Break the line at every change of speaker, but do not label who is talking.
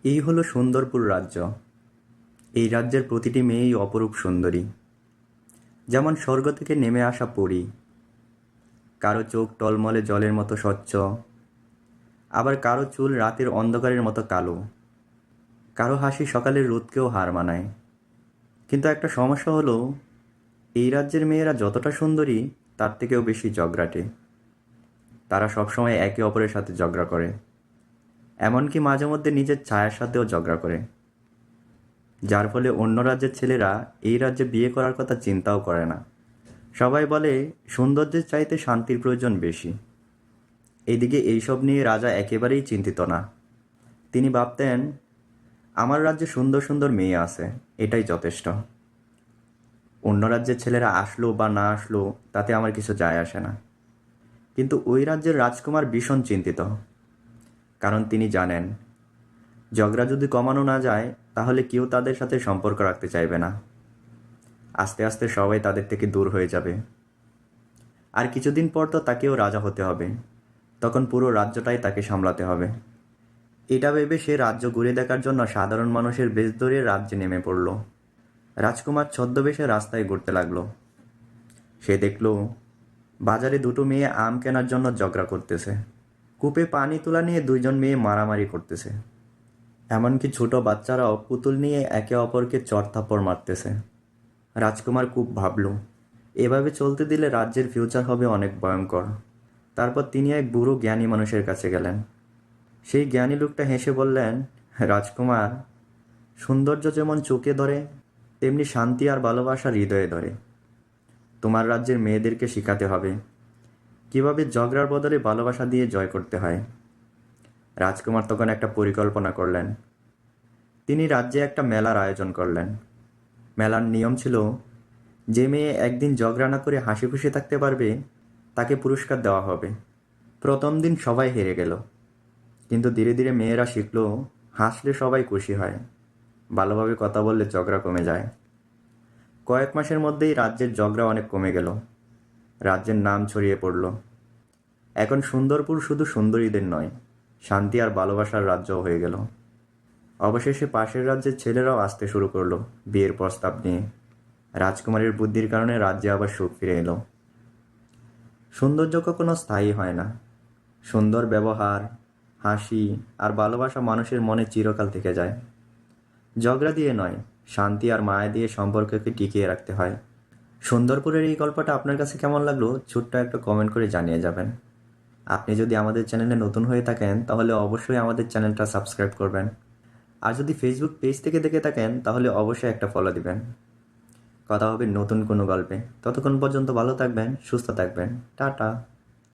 এই হলো সুন্দরপুর রাজ্য। এই রাজ্যের প্রতিটি মেয়েই অপরূপ সুন্দরী, যেমন স্বর্গ থেকে নেমে আসা পরী। কারো চোখ টলমলে জলের মতো স্বচ্ছ, আবার কারো চুল রাতের অন্ধকারের মতো কালো, কারো হাসি সকালের রোদকেও হার মানায়। কিন্তু একটা সমস্যা হলো, এই রাজ্যের মেয়েরা যতটা সুন্দরী তার থেকেও বেশি ঝগড়াটে। তারা সবসময় একে অপরের সাথে ঝগড়া করে, এমনকি মাঝে মধ্যে নিজের ছায়ার সাথেও ঝগড়া করে, যার ফলে অন্য রাজ্যের ছেলেরা এই রাজ্যে বিয়ে করার কথা চিন্তাও করে না। সবাই বলে সৌন্দর্যের চাইতে শান্তির প্রয়োজন বেশি। এদিকে এইসব নিয়ে রাজা একেবারেই চিন্তিত না। তিনি ভাবতেন, আমার রাজ্যে সুন্দর সুন্দর মেয়ে আছে, এটাই যথেষ্ট। অন্য রাজ্যের ছেলেরা আসলো বা না আসলো তাতে আমার কিছু যায় আসে না। কিন্তু ওই রাজ্যের রাজকুমার ভীষণ চিন্তিত, কারণ তিনি জানেন ঝগড়া যদি কমানো না যায় তাহলে কেউ তাদের সাথে সম্পর্ক রাখতে চাইবে না। আস্তে আস্তে সবাই তাদের থেকে দূর হয়ে যাবে। আর কিছুদিন পর তো তাকেও রাজা হতে হবে, তখন পুরো রাজ্যটাই তাকে সামলাতে হবে। এটা ভেবে সে রাজ্য ঘুরে দেখার জন্য সাধারণ মানুষের বেশ ধরে রাজ্যে নেমে পড়ল। রাজকুমার ছদ্মবেশে রাস্তায় ঘুরতে লাগলো। সে দেখল বাজারে দুটো মেয়ে আম কেনার জন্য ঝগড়া করতেছে। কূপে পানি তোলা নিয়ে দুইজন মেয়ে মারামারি করতেছে। এমনকি ছোট বাচ্চারাও পুতুল নিয়ে একে অপরকে চড়থাপ্পড় মারতেছে। রাজকুমার খুব ভাবল, এভাবে চলতে দিলে রাজ্যের ফিউচার হবে অনেক ভয়ঙ্কর। তারপর তিনি এক বুড়ো জ্ঞানী মানুষের কাছে গেলেন। সেই জ্ঞানী লোকটা হেসে বললেন, রাজকুমার, সৌন্দর্য যেমন চোখে ধরে তেমনি শান্তি আর ভালোবাসা হৃদয়ে ধরে। তোমার রাজ্যের মেয়েদেরকে শেখাতে হবে কিভাবে ঝগড়ার বদলে ভালোবাসা দিয়ে জয় করতে হয়। রাজকুমার তখন একটা পরিকল্পনা করলেন। তিনি রাজ্যে একটা মেলার আয়োজন করলেন। মেলার নিয়ম ছিল, যে মেয়ে একদিন ঝগড়া না করে হাসি খুশি থাকতে পারবে তাকে পুরস্কার দেওয়া হবে। প্রথম দিন সবাই হেরে গেল, কিন্তু ধীরে ধীরে মেয়েরা শিখল হাসলে সবাই খুশি হয়, ভালোভাবে কথা বললে ঝগড়া কমে যায়। কয়েক মাসের মধ্যেই রাজ্যের ঝগড়া অনেক কমে গেল। রাজ্যের নাম ছড়িয়ে পড়ল। এখন সুন্দরপুর শুধু সুন্দরীদের নয়, শান্তি আর ভালোবাসার রাজ্যও হয়ে গেল। অবশেষে পাশের রাজ্যের ছেলেরাও আসতে শুরু করলো বিয়ের প্রস্তাব নিয়ে। রাজকুমারীর বুদ্ধির কারণে রাজ্যে আবার সুখ ফিরে এলো। সৌন্দর্য কখনো স্থায়ী হয় না। সুন্দর ব্যবহার, হাসি আর ভালোবাসা মানুষের মনে চিরকাল থেকে যায়। ঝগড়া দিয়ে নয়, শান্তি আর মায়া দিয়ে সম্পর্ককে টিকিয়ে রাখতে হয়। সুন্দরপুরের এই গল্পটা আপনার কাছে কেমন লাগলো ছোট্ট একটা কমেন্ট করে জানিয়ে যাবেন। আপনি যদি আমাদের চ্যানেলে নতুন হয়ে থাকেন তাহলে অবশ্যই আমাদের চ্যানেলটা সাবস্ক্রাইব করবেন। আর যদি ফেসবুক পেজ থেকে দেখে থাকেন তাহলে অবশ্যই একটা ফলো দিবেন। কথা হবে নতুন কোনো গল্পে। ততক্ষণ পর্যন্ত ভালো থাকবেন, সুস্থ থাকবেন। টাটা।